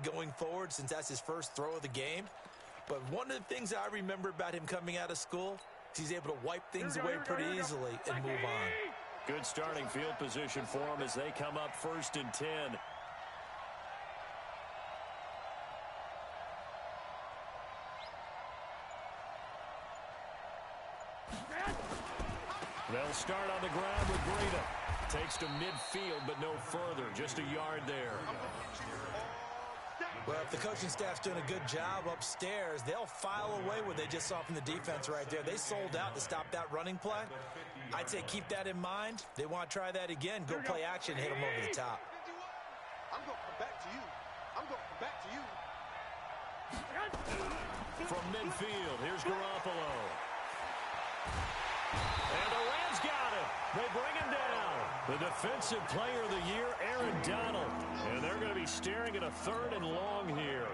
going forward since that's his first throw of the game. But one of the things I remember about him coming out of school is he's able to wipe things away pretty easily and move on. Good starting field position for him as they come up 1st and 10. They'll start on the ground with Breida. Takes to midfield, but no further. Just a yard there. Well, if the coaching staff's doing a good job upstairs, they'll file away what they just saw from the defense right there. They sold out to stop that running play. I'd say keep that in mind. They want to try that again. Go play action, hit them over the top. I'm going to come back to you. I'm going to come back to you. From midfield, here's Garoppolo. And the Rams got him. They bring him down. The defensive player of the year, Aaron Donald. And they're going to be staring at a 3rd and long here.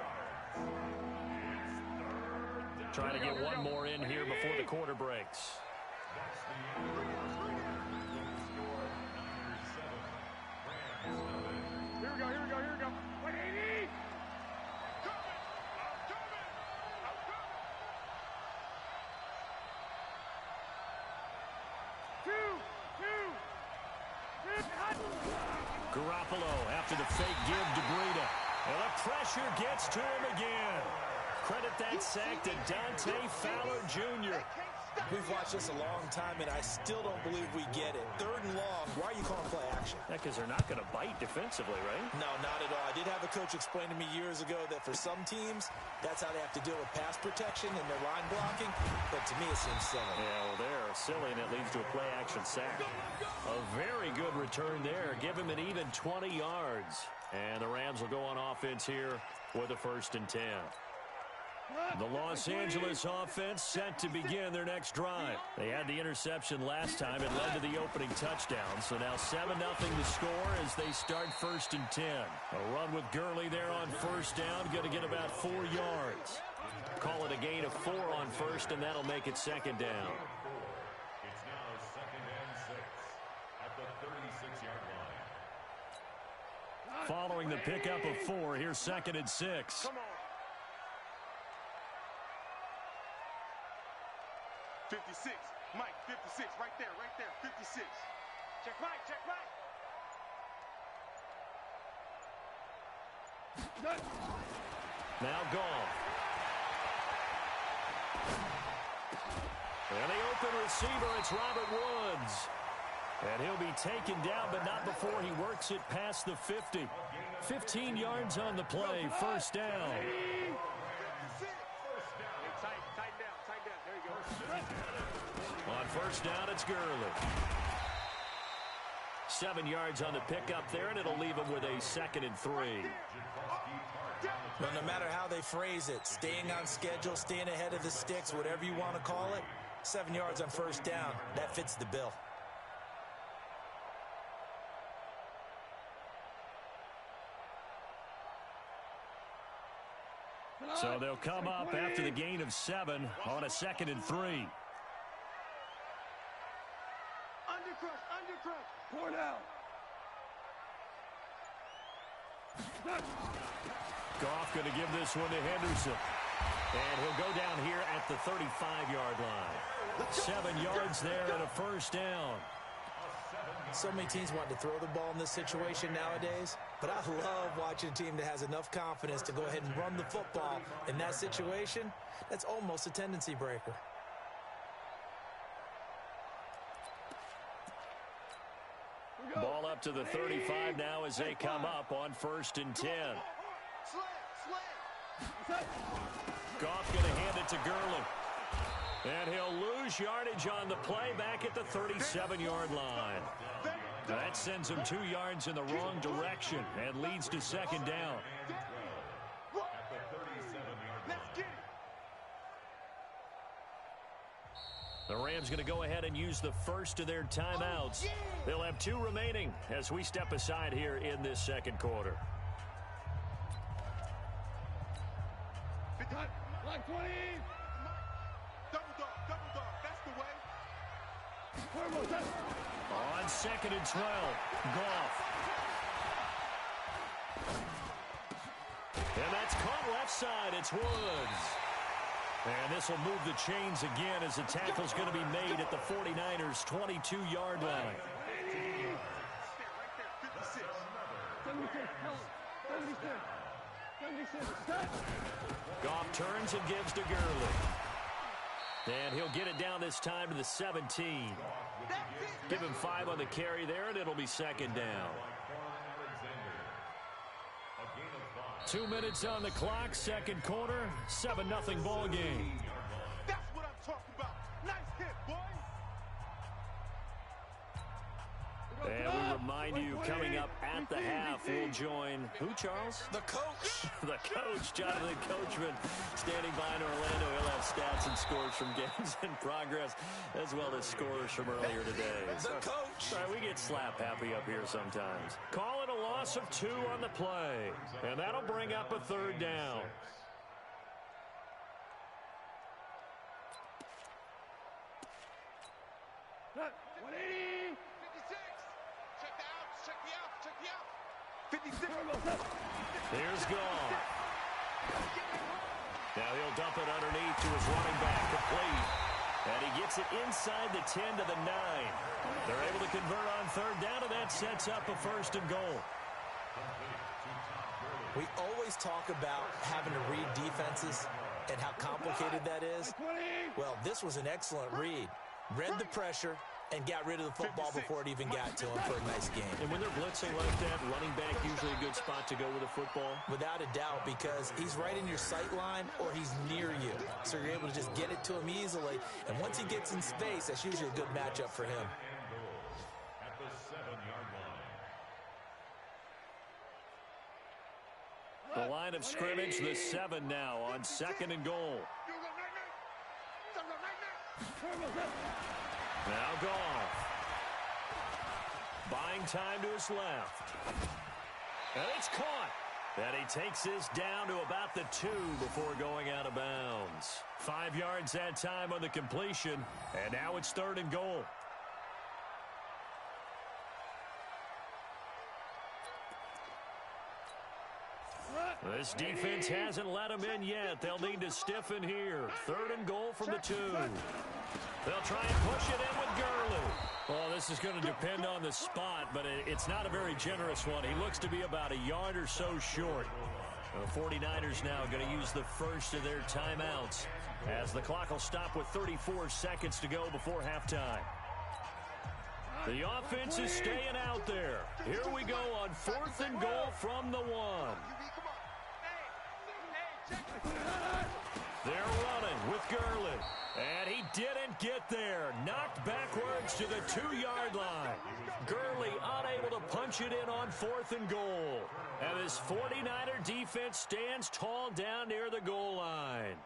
Trying to get one more in here before the quarter breaks. Here we go, here we go, here we go. 180! Garoppolo after the fake give to Breida. And the pressure gets to him again. Credit that sack to Dante Fowler Jr. We've watched this a long time, and I still don't believe we get it. 3rd and long. Why are you calling play action? Yeah, because they're not going to bite defensively, right? No, not at all. I did have a coach explain to me years ago that for some teams, that's how they have to deal with pass protection and their line blocking. But to me, it seems silly. Yeah, well, they're silly, and it leads to a play-action sack. A very good return there. Give him an even 20 yards. And the Rams will go on offense here with a 1st and 10. The Los Angeles offense set to begin their next drive. They had the interception last time. It led to the opening touchdown. So now 7-0 to score as they start 1st and 10. A run with Gurley there on 1st down. Going to get about 4 yards. Call it a gain of 4 on 1st, and that'll make it 2nd down. It's now 2nd and 6 at the 36-yard line. Following the pickup of 4, here's 2nd and 6. Come on. 56. Mike, 56. Right there, 56. Check Mike, check Mike. Now Goff. And the open receiver, it's Robert Woods. And he'll be taken down, but not before he works it past the 50. 15 yards on the play, 1st down. On 1st down, it's Gurley. 7 yards on the pickup there, and it'll leave him with a 2nd and 3. Well, no matter how they phrase it, staying on schedule, staying ahead of the sticks, whatever you want to call it, 7 yards on 1st down, that fits the bill. So they'll come up after the gain of 7 on a 2nd and 3. Undercrush. Pour down. Goff going to give this one to Henderson. And he'll go down here at the 35-yard line. 7 yards there and a 1st down. So many teams want to throw the ball in this situation nowadays, but I love watching a team that has enough confidence to go ahead and run the football in that situation. That's almost a tendency breaker. Ball up to the 35 now as they come up on 1st and 10. Goff going to hand it to Gurley. And he'll lose yardage on the play back at the 37-yard line. That sends him 2 yards in the wrong direction and leads to 2nd down. The Rams going to go ahead and use the first of their timeouts. They'll have 2 remaining as we step aside here in this 2nd quarter. Like 20. Double dog, that's the way. On 2nd and 12, Goff. And left side. It's Woods. And this will move the chains again as the tackle's going to be made at the 49ers' 22-yard line. 76. Goff turns and gives to Gurley. And he'll get it down this time to the 17. Give him 5 on the carry there, and it'll be second down. 2 minutes on the clock, second quarter, 7-0 ball game. That's what I'm talking about. Nice hit, boy. And we remind you, coming up at the half, we'll join, who, Charles? The coach. The coach, Jonathan Coachman, standing by in Orlando. He'll have stats and scores from games in progress, as well as scores from earlier today. The coach. All right, we get slap happy up here sometimes. Call it a loss of 2 on the play, and that'll bring up a third down. Cut. 180. 56. Check the outs. Check the outs. Check the outs. 56. Here's Goff. Now he'll dump it underneath to his running back, complete. And he gets it inside the 10 to the 9. They're able to convert on third down, and that sets up a first and goal. We always talk about having to read defenses and how complicated that is. Well, this was an excellent read. Read the pressure and got rid of the football before it even got to him for a nice game. And when they're blitzing like that, running back usually a good spot to go with a football. Without a doubt, because he's right in your sight line or he's near you. So you're able to just get it to him easily. And once he gets in space, that's usually a good matchup for him. At the 7-yard line. The line of scrimmage, the 7 now on second and goal. Now Goff. Buying time to his left. And it's caught. And he takes this down to about the 2 before going out of bounds. 5 yards that time on the completion. And now it's third and goal. This defense hasn't let him in yet. They'll need to stiffen here. Third and goal from the 2. They'll try and push it in with Gurley. Well, this is going to depend on the spot, but it's not a very generous one. He looks to be about a yard or so short. The 49ers now going to use the first of their timeouts as the clock will stop with 34 seconds to go before halftime. The offense is staying out there. Here we go on 4th and goal from the 1. They're running with Gurley. And he didn't get there. Knocked backwards to the 2-yard line. Gurley unable to punch it in on 4th and goal. And this 49er defense stands tall down near the goal line.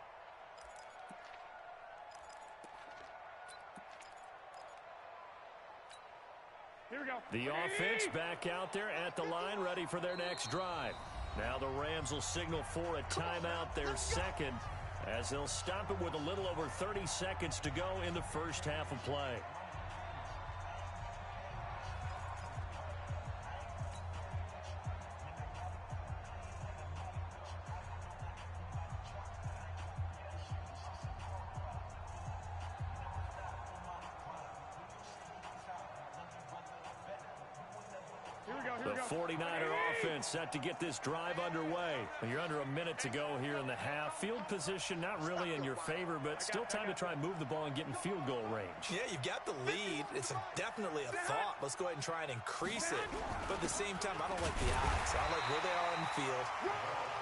Here we go. The offense back out there at the line, ready for their next drive. Now the Rams will signal for a timeout, their second, as they'll stop it with a little over 30 seconds to go in the first half of play. The 49er offense set to get this drive underway. You're under a minute to go here in the half. Field position not really in your favor, but still time to try and move the ball and get in field goal range. Yeah, you've got the lead. It's definitely a thought. Let's go ahead and try and increase it. But at the same time, I don't like the odds. I don't like where they are on the field.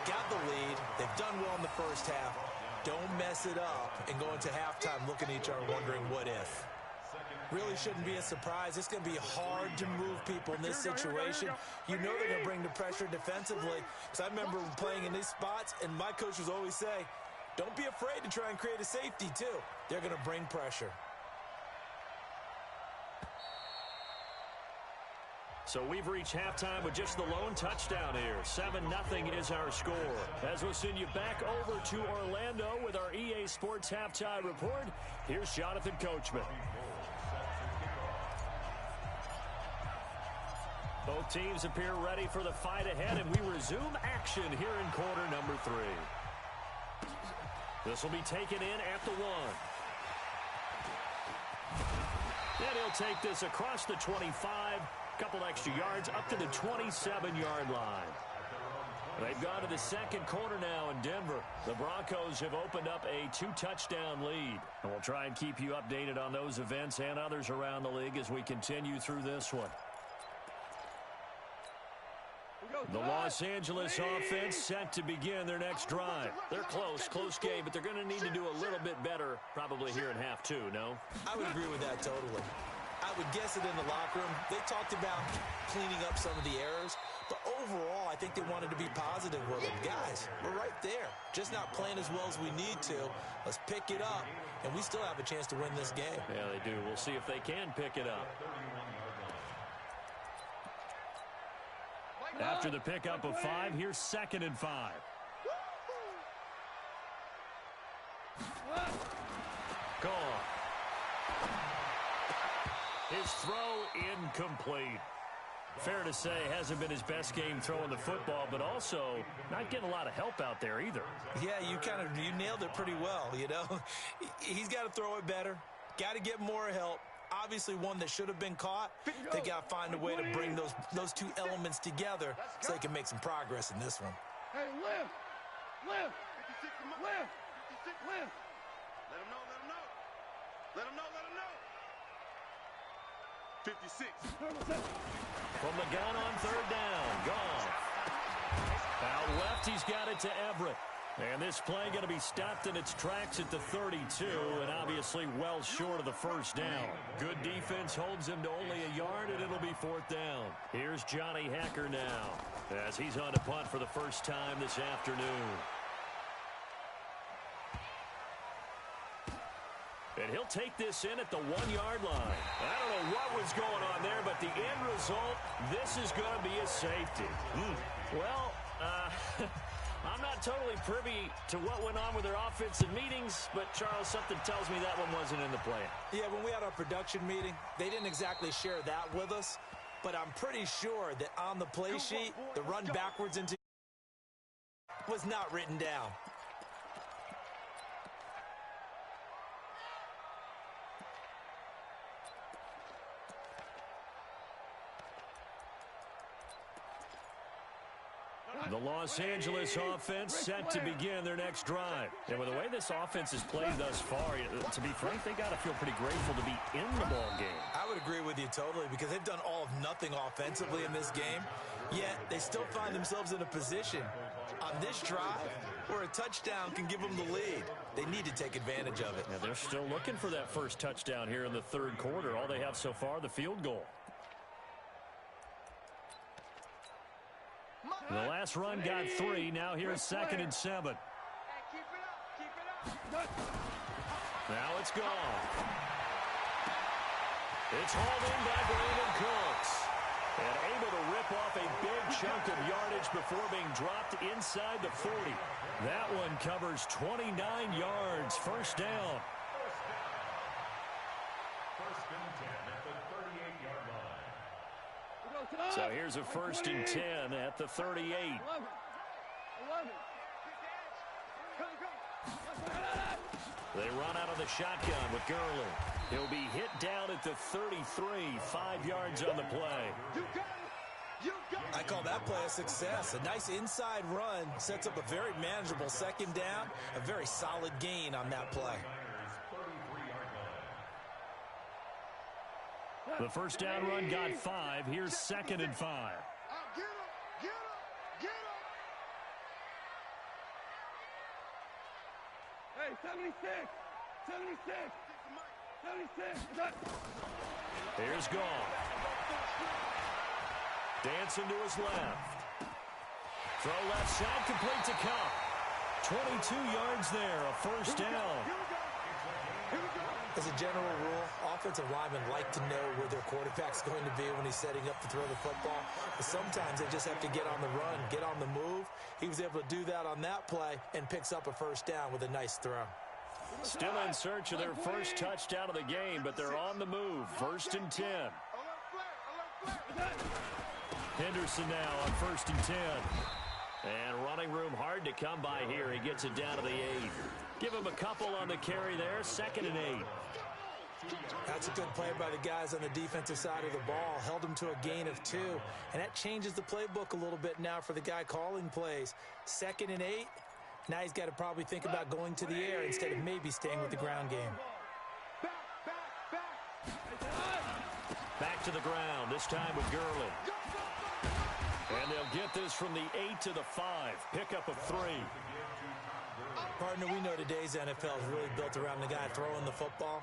Got the lead. They've done well in the first half. Don't mess it up and go into halftime looking at each other wondering what if. Really shouldn't be a surprise. It's going to be hard to move people in this situation. You know they're going to bring the pressure defensively. Because I remember playing in these spots, and my coaches always say, don't be afraid to try and create a safety, too. They're going to bring pressure. So we've reached halftime with just the lone touchdown here. 7-0 is our score. As we'll send you back over to Orlando with our EA Sports Halftime Report, here's Jonathan Coachman. Both teams appear ready for the fight ahead, and we resume action here in quarter number 3. This will be taken in at the 1. And he'll take this across the 25, couple extra yards up to the 27-yard line. They've gone to the second quarter now in Denver. The Broncos have opened up a 2-touchdown lead. And we'll try and keep you updated on those events and others around the league as we continue through this one. The Los Angeles offense set to begin their next drive. They're close game, but they're going to need to do a little bit better probably here in half 2, no? I would agree with that totally. I would guess it in the locker room. They talked about cleaning up some of the errors, but overall, I think they wanted to be positive with it. Guys, we're right there. Just not playing as well as we need to. Let's pick it up, and we still have a chance to win this game. Yeah, they do. We'll see if they can pick it up. After the pickup of 5, here's 2nd and 5. Gone. His throw incomplete. Fair to say, hasn't been his best game throwing the football, but also not getting a lot of help out there either. Yeah, you nailed it pretty well, you know. He's got to throw it better. Got to get more help. Obviously one that should have been caught. They got to find a way to bring those two elements together so they can make some progress in this one. Hey, lift! Let him know. Let him know. 56. From the gun on 3rd down. Gone. Out left, he's got it to Everett. And this play going to be stopped in its tracks at the 32, and obviously well short of the 1st down. Good defense holds him to only a yard, and it'll be 4th down. Here's Johnny Hacker now, as he's on to punt for the first time this afternoon. And he'll take this in at the 1-yard line. I don't know what was going on there, but the end result, this is going to be a safety. Well, I'm not totally privy to what went on with their offensive meetings, but, Charles, something tells me that one wasn't in the plan. Yeah, when we had our production meeting, they didn't exactly share that with us, but I'm pretty sure that on the play sheet, the run backwards into was not written down. The Los Angeles offense set to begin their next drive. And with the way this offense has played thus far, to be frank, they got to feel pretty grateful to be in the ball game. I would agree with you totally because they've done all of nothing offensively in this game, yet they still find themselves in a position on this drive where a touchdown can give them the lead. They need to take advantage of it. Yeah, they're still looking for that first touchdown here in the 3rd quarter. All they have so far, the field goal. The last run got 3. Now here's 2nd and 7. Now it's gone. It's hauled in by Brandon Cooks. And able to rip off a big chunk of yardage before being dropped inside the 40. That one covers 29 yards. 1st down. So here's a 1st and 10 at the 38. They run out of the shotgun with Gurley. He'll be hit down at the 33, 5 yards on the play. I call that play a success. A nice inside run sets up a very manageable 2nd down, a very solid gain on that play. The 1st down run got 5. Here's 2nd and 5. Get him. Hey, 76. Here's Gall. Dancing to his left. Throw left side, complete to Cup. 22 yards there, a 1st down. As a general rule, offensive linemen like to know where their quarterback's going to be when he's setting up to throw the football. But sometimes they just have to get on the run, get on the move. He was able to do that on that play and picks up a 1st down with a nice throw. Still in search of their first touchdown of the game, but they're on the move. 1st and 10. Henderson now on 1st and 10. And running room hard to come by here. He gets it down to the 8. Give him a couple on the carry there. 2nd and 8. That's a good play by the guys on the defensive side of the ball. Held him to a gain of 2. And that changes the playbook a little bit now for the guy calling plays. 2nd and 8. Now he's got to probably think about going to the air instead of maybe staying with the ground game. Back to the ground, this time with Gurley. And they'll get this from the 8 to the 5. Pickup of 3. Partner, we know today's NFL is really built around the guy throwing the football.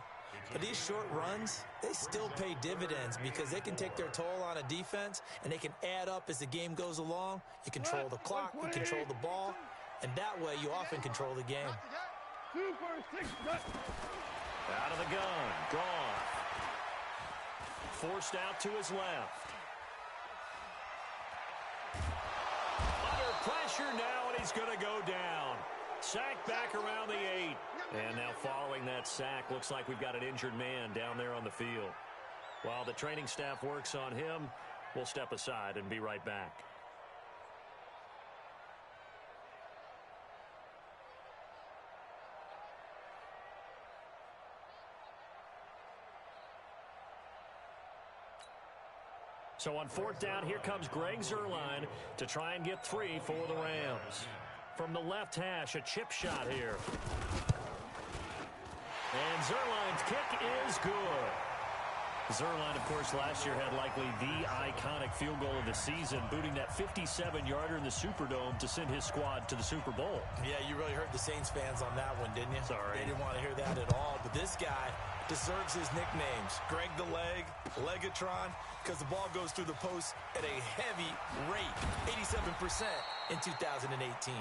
But these short runs, they still pay dividends because they can take their toll on a defense and they can add up as the game goes along. You control the clock, you control the ball, and that way you often control the game. Out of the gun, gone. Forced out to his left. Under pressure now, and he's going to go down. Sack back around the 8. And now following that sack, looks like we've got an injured man down there on the field. While the training staff works on him, we'll step aside and be right back. So on 4th down, here comes Greg Zuerlein to try and get 3 for the Rams. From the left hash, a chip shot here. And Zuerlein's kick is good. Zuerlein, of course, last year had likely the iconic field goal of the season, booting that 57-yarder in the Superdome to send his squad to the Super Bowl. Yeah, you really hurt the Saints fans on that one, didn't you? Sorry. They didn't want to hear that at all. But this guy deserves his nicknames. Greg the Leg, Legatron, because the ball goes through the post at a heavy rate, 87% in 2018.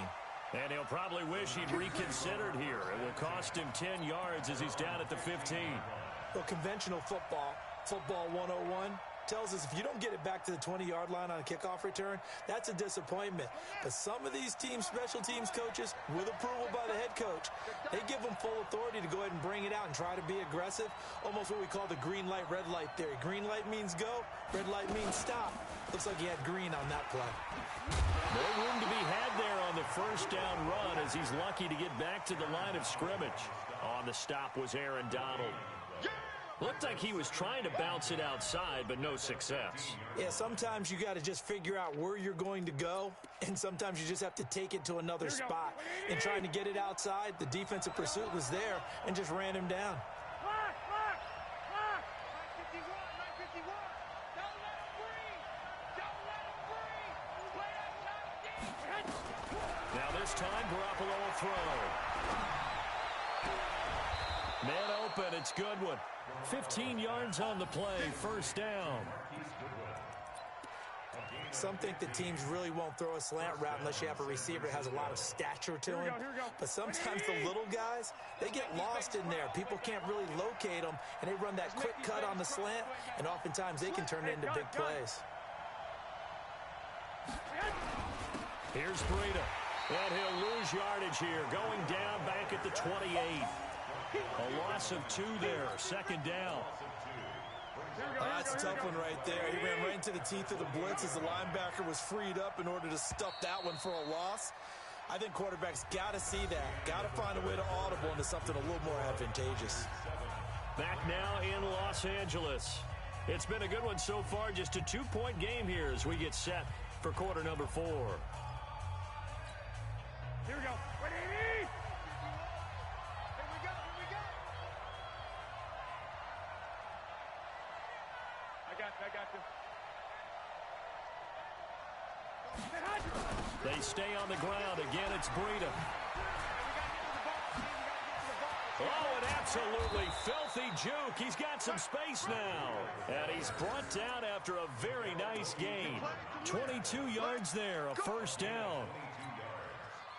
And he'll probably wish he'd reconsidered here. It will cost him 10 yards as he's down at the 15. Well, conventional football 101, tells us if you don't get it back to the 20-yard line on a kickoff return, that's a disappointment. But some of these teams, special teams coaches, with approval by the head coach, they give them full authority to go ahead and bring it out and try to be aggressive, almost what we call the green light, red light theory. Green light means go, red light means stop. Looks like he had green on that play. No room to be had there on the first down run as he's lucky to get back to the line of scrimmage. On the stop was Aaron Donald. Looked like he was trying to bounce it outside, but no success. Yeah, sometimes you got to just figure out where you're going to go, and sometimes you just have to take it to another spot. In trying to get it outside, the defensive pursuit was there and just ran him down. Now this time, Garoppolo will throw. Man open, it's Goodwin. 15 yards on the play, first down. Some think the teams really won't throw a slant route unless you have a receiver that has a lot of stature to him. But sometimes the little guys, they get lost in there. People can't really locate them, and they run that quick cut on the slant, and oftentimes they can turn it into big plays. Here's Breida, and he'll lose yardage here, going down back at the 28. A loss of 2 there, second down. That's a tough one right there. He ran right into the teeth of the blitz as the linebacker was freed up in order to stuff that one for a loss. I think quarterbacks got to see that. Got to find a way to audible into something a little more advantageous. Back now in Los Angeles. It's been a good one so far, just a 2-point game here as we get set for quarter number 4. Here we go. I got you. They stay on the ground. Again, it's Breida. Oh, an absolutely filthy juke. He's got some space now. And he's brought down after a very nice gain. 22 yards there, a first down.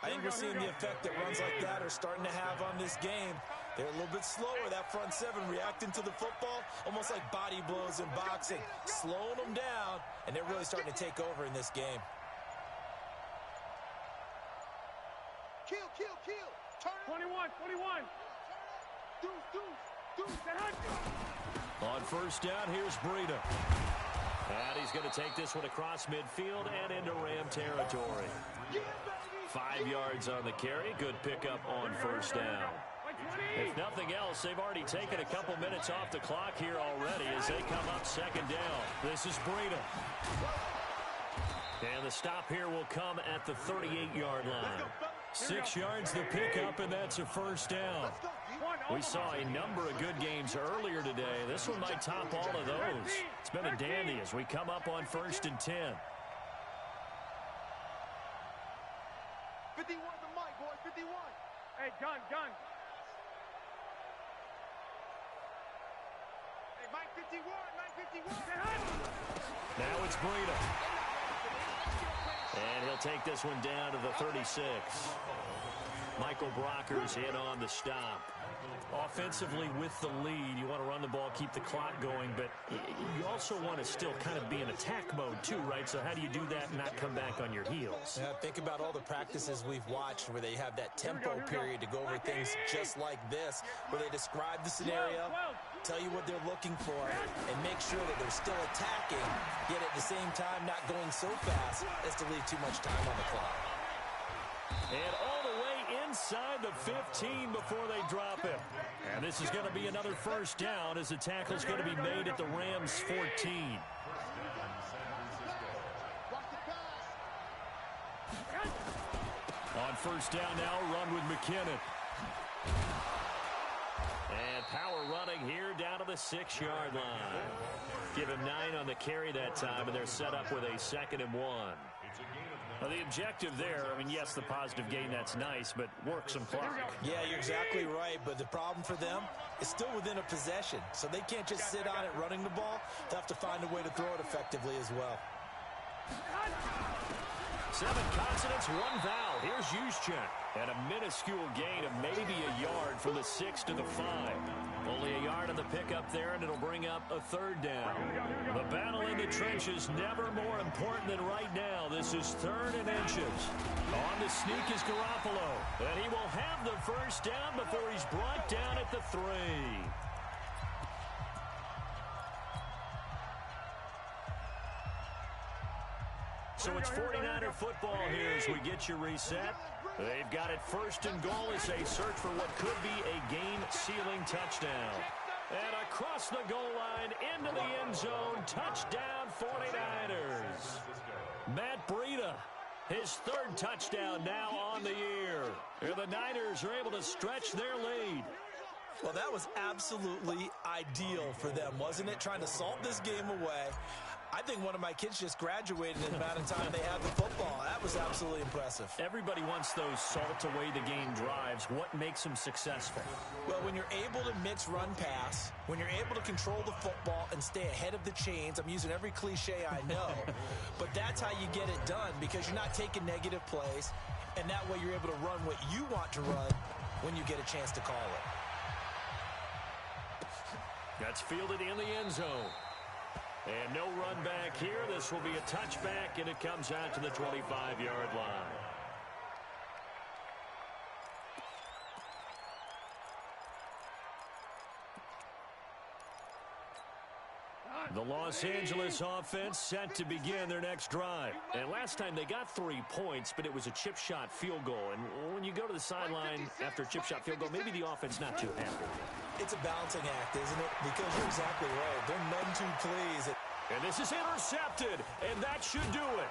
I think we're seeing the effect that runs like that are starting to have on this game. They're a little bit slower, that front seven, reacting to the football, almost like body blows in boxing, slowing them down, and they're really starting to take over in this game. Kill. Turn it. 21. Deuce. On first down, here's Breida. And he's going to take this one across midfield and into Ram territory. 5 yards on the carry. Good pickup on first down. If nothing else, they've already taken a couple minutes off the clock here already as they come up second down. This is Breida. And the stop here will come at the 38-yard line. 6 yards the pickup, and that's a first down. We saw a number of good games earlier today. This one might top all of those. It's been a dandy as we come up on 1st and 10. 51 the mic, boy, 51. Hey, gun. Hey, Mike 51. Now it's Breida. And he'll take this one down to the 36. Michael Brockers in on the stop. Offensively with the lead, you want to run the ball, keep the clock going, but you also want to still kind of be in attack mode too, right? So how do you do that and not come back on your heels? Yeah, think about all the practices we've watched where they have that tempo period to go over things just like this, where they describe the scenario, tell you what they're looking for, and make sure that they're still attacking, yet at the same time not going so fast as to leave too much time on the clock. And all the way inside the 15 before they drop him. And this is going to be another first down as the tackle's going to be made at the Rams 14. On first down now, run with McKinnon. And power running here down to the 6-yard line. Give him 9 on the carry that time, and they're set up with a 2nd and 1. Well, the objective there, I mean, yes, the positive gain, that's nice, but work some clock. Yeah, you're exactly right, but the problem for them is still within a possession, so they can't just sit on it running the ball. They have to find a way to throw it effectively as well. 7 consonants, 1 vowel. Here's Juszczyk. And a minuscule gain of maybe a yard from the 6 to the 5. Only a yard on the pickup there, and it'll bring up a 3rd down. The battle in the trenches, never more important than right now. This is 3rd and inches. On the sneak is Garoppolo. And he will have the first down before he's brought down at the 3. So it's 49er football here as we get you reset. They've got it 1st and goal as they search for what could be a game-sealing touchdown. And across the goal line into the end zone, touchdown 49ers. Matt Breida, his 3rd touchdown now on the year. And the Niners are able to stretch their lead. Well, that was absolutely ideal for them, wasn't it? Trying to salt this game away. I think one of my kids just graduated in the amount of time they had the football. That was absolutely impressive. Everybody wants those salt-away-the-game drives. What makes them successful? Well, when you're able to mix run-pass, when you're able to control the football and stay ahead of the chains, I'm using every cliche I know, but that's how you get it done because you're not taking negative plays, and that way you're able to run what you want to run when you get a chance to call it. That's fielded in the end zone. And no run back here. This will be a touchback, and it comes out to the 25-yard line. The Los Angeles offense set to begin their next drive. And last time they got 3 points, but it was a chip shot field goal. And when you go to the sideline after a chip shot field goal, maybe the offense not too happy. It's a balancing act, isn't it? Because you're exactly right. They're none too pleased. And this is intercepted, and that should do it.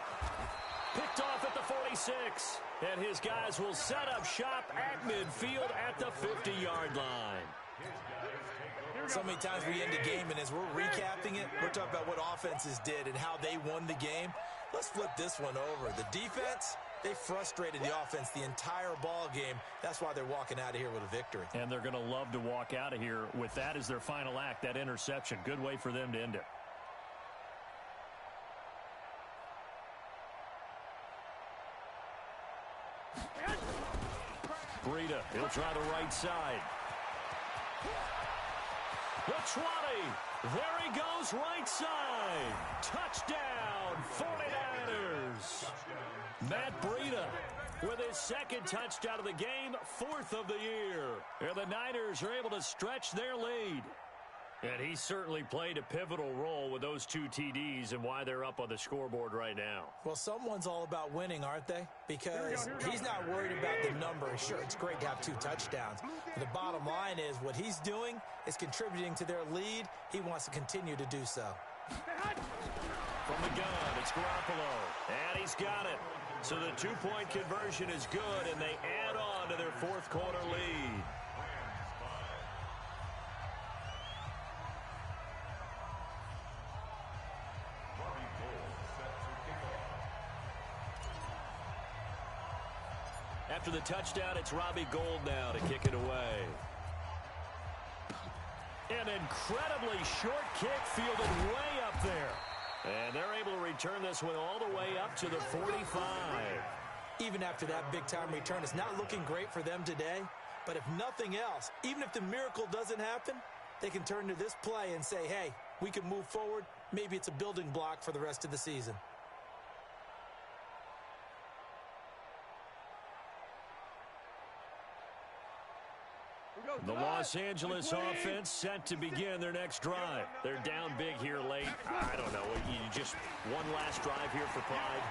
Picked off at the 46. And his guys will set up shop at midfield at the 50-yard line. So many times we end a game, and as we're recapping it, we're talking about what offenses did and how they won the game. Let's flip this one over. The defense, they frustrated the offense the entire ball game. That's why they're walking out of here with a victory. And they're going to love to walk out of here with that as their final act, that interception. Good way for them to end it. Breida, he'll try the right side. The 20. There he goes, right side. Touchdown, 49ers. Matt Breida with his 2nd touchdown of the game, 4th of the year. And the Niners are able to stretch their lead. And he certainly played a pivotal role with those 2 TDs and why they're up on the scoreboard right now. Well, someone's all about winning, aren't they? Because he's not worried about the number. Sure, it's great to have 2 touchdowns. But the bottom line is what he's doing is contributing to their lead. He wants to continue to do so. From the gun, it's Garoppolo. And he's got it. So the 2-point conversion is good, and they add on to their 4th quarter lead. After the touchdown, it's Robbie Gould now to kick it away. An incredibly short kick fielded way up there. And they're able to return this one all the way up to the 45. Even after that big-time return, it's not looking great for them today. But if nothing else, even if the miracle doesn't happen, they can turn to this play and say, hey, we can move forward. Maybe it's a building block for the rest of the season. The Los Angeles offense set to begin their next drive. They're down big here late. I don't know. You just one last drive here for pride.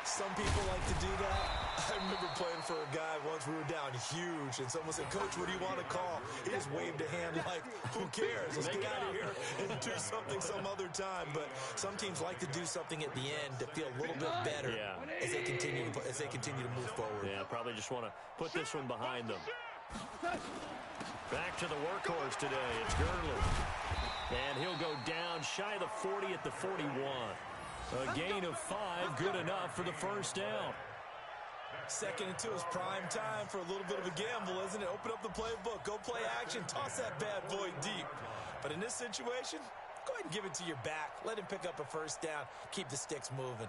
Some people like to do that. I remember playing for a guy once. We were down huge, and someone said, Coach, what do you want to call? He just waved a hand like, who cares? Let's get out of here and do something some other time. But some teams like to do something at the end to feel a little bit better as they continue to move forward. Yeah, probably just want to put this one behind them. Back to the workhorse today. It's Gurley. And he'll go down shy of the 40 at the 41. A gain of 5, good enough for the first down. 2nd and 2 is prime time for a little bit of a gamble, isn't it? Open up the playbook, go play action, toss that bad boy deep. But in this situation, go ahead and give it to your back. Let him pick up a first down. Keep the sticks moving.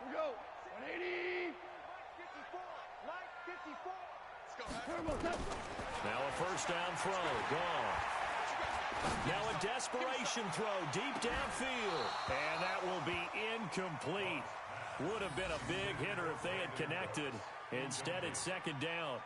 We go. 180. Now a first down throw, gone. Now a desperation throw deep downfield. And that will be incomplete. Would have been a big hitter if they had connected. Instead, it's 2nd down.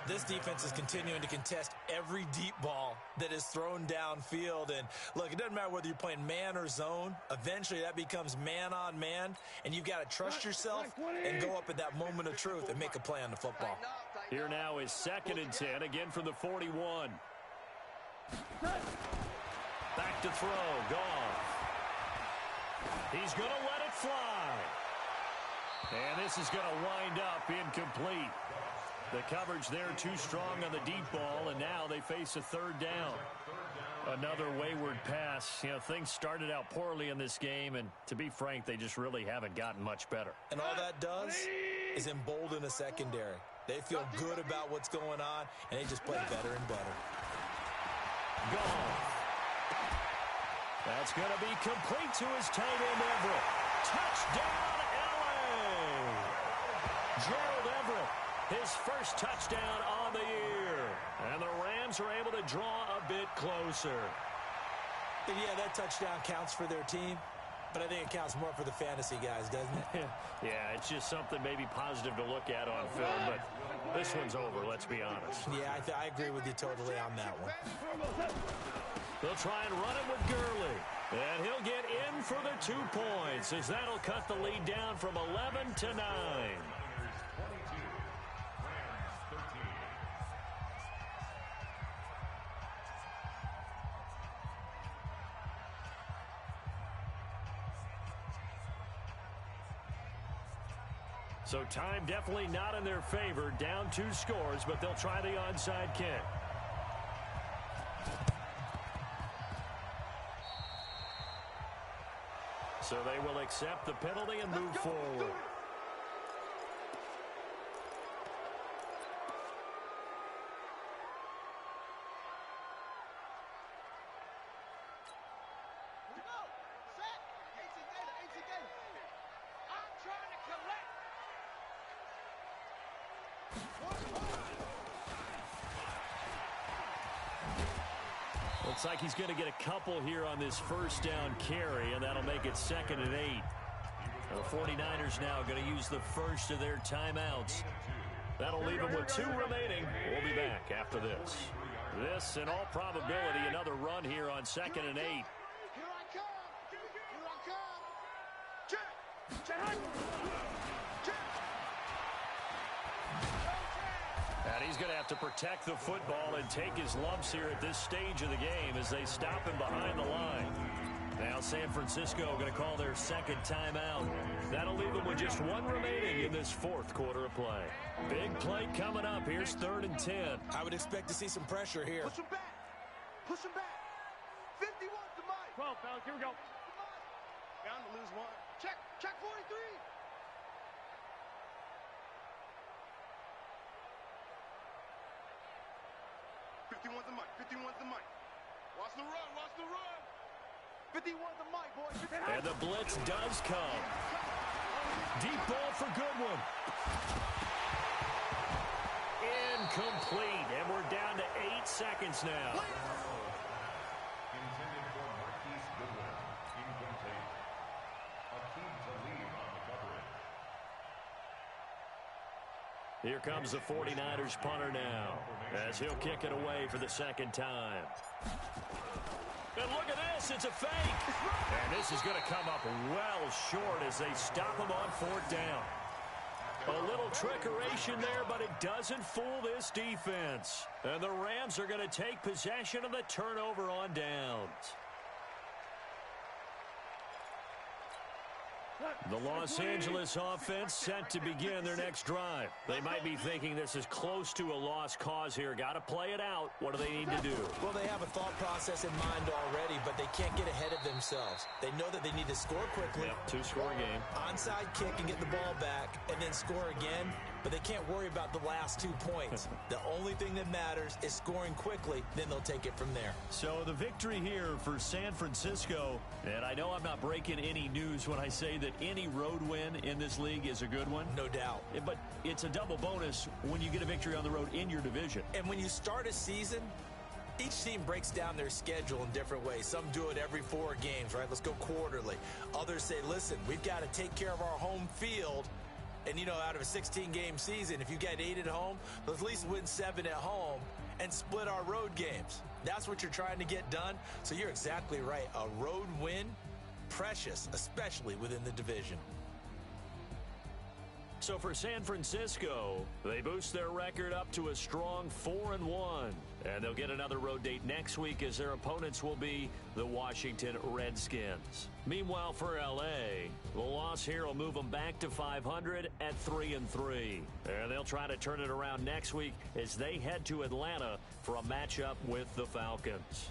This defense is continuing to contest every deep ball that is thrown downfield. And, look, it doesn't matter whether you're playing man or zone. Eventually, that becomes man-on-man, and you've got to trust yourself and go up at that moment of truth and make a play on the football. Here now is 2nd and 10, again from the 41. Back to throw, gone. He's going to let it fly. And this is going to wind up incomplete. The coverage there too strong on the deep ball, and now they face a 3rd down. Another wayward pass. You know, things started out poorly in this game, and to be frank, they just really haven't gotten much better. And all that does is embolden a secondary. They feel good about what's going on, and they just play better and better. Gone. That's going to be complete to his tight end, Everett. Touchdown, L.A. Gerald Everett. His first touchdown on the year. And the Rams are able to draw a bit closer. And yeah, that touchdown counts for their team, but I think it counts more for the fantasy guys, doesn't it? Yeah, it's just something maybe positive to look at on film, but this one's over, let's be honest. Yeah, I agree with you totally on that one. They'll try and run it with Gurley. And he'll get in for the 2 points, as that'll cut the lead down from 11 to 9. So time definitely not in their favor. Down 2 scores, but they'll try the onside kick. So they will accept the penalty and move forward. Looks like he's going to get a couple here on this first down carry, and that'll make it 2nd and 8. The 49ers now going to use the first of their timeouts. That'll leave them with 2 remaining. We'll be back after this. This, in all probability, another run here on 2nd and 8. Here I come. Here I come. Check. Check. Check. And he's going to have to protect the football and take his lumps here at this stage of the game as they stop him behind the line. Now San Francisco going to call their 2nd timeout. That'll leave them with just 1 remaining in this 4th quarter of play. Big play coming up. Here's 3rd and 10. I would expect to see some pressure here. Push him back. Push him back. 51 to Mike. 12, fellas, here we go. Bound to lose 1. Check. Check 43. The Mike. 51 to Mike. Watch the run. Watch the run. 51 to Mike, boys. And the blitz does come. Deep ball for Goodwin. Incomplete. And we're down to 8 seconds now. Intended for Marquise Goodwin. Incomplete. Akeem Talib on the coverage. Here comes the 49ers punter now as he'll kick it away for the 2nd time. And look at this, it's a fake. And this is going to come up well short as they stop him on 4th down. A little trickeration there, but it doesn't fool this defense. And the Rams are going to take possession of the turnover on downs. The Los Angeles offense set to begin their next drive. They might be thinking this is close to a lost cause here. Got to play it out. What do they need to do? Well, they have a thought process in mind already, but they can't get ahead of themselves. They know that they need to score quickly. Yep, 2-score game. Onside kick and get the ball back, and then score again. But they can't worry about the last 2 points. The only thing that matters is scoring quickly. Then they'll take it from there. So the victory here for San Francisco. And I know I'm not breaking any news when I say that any road win in this league is a good one. No doubt. But it's a double bonus when you get a victory on the road in your division. And when you start a season, each team breaks down their schedule in different ways. Some do it every 4 games, right? Let's go quarterly. Others say, listen, we've got to take care of our home field. And, you know, out of a 16-game season, if you get 8 at home, let's at least win 7 at home and split our road games. That's what you're trying to get done. So you're exactly right. A road win, precious, especially within the division. So for San Francisco, they boost their record up to a strong 4-1. And they'll get another road date next week as their opponents will be the Washington Redskins. Meanwhile, for L.A., the loss here will move them back to 500 at 3-3. And they'll try to turn it around next week as they head to Atlanta for a matchup with the Falcons.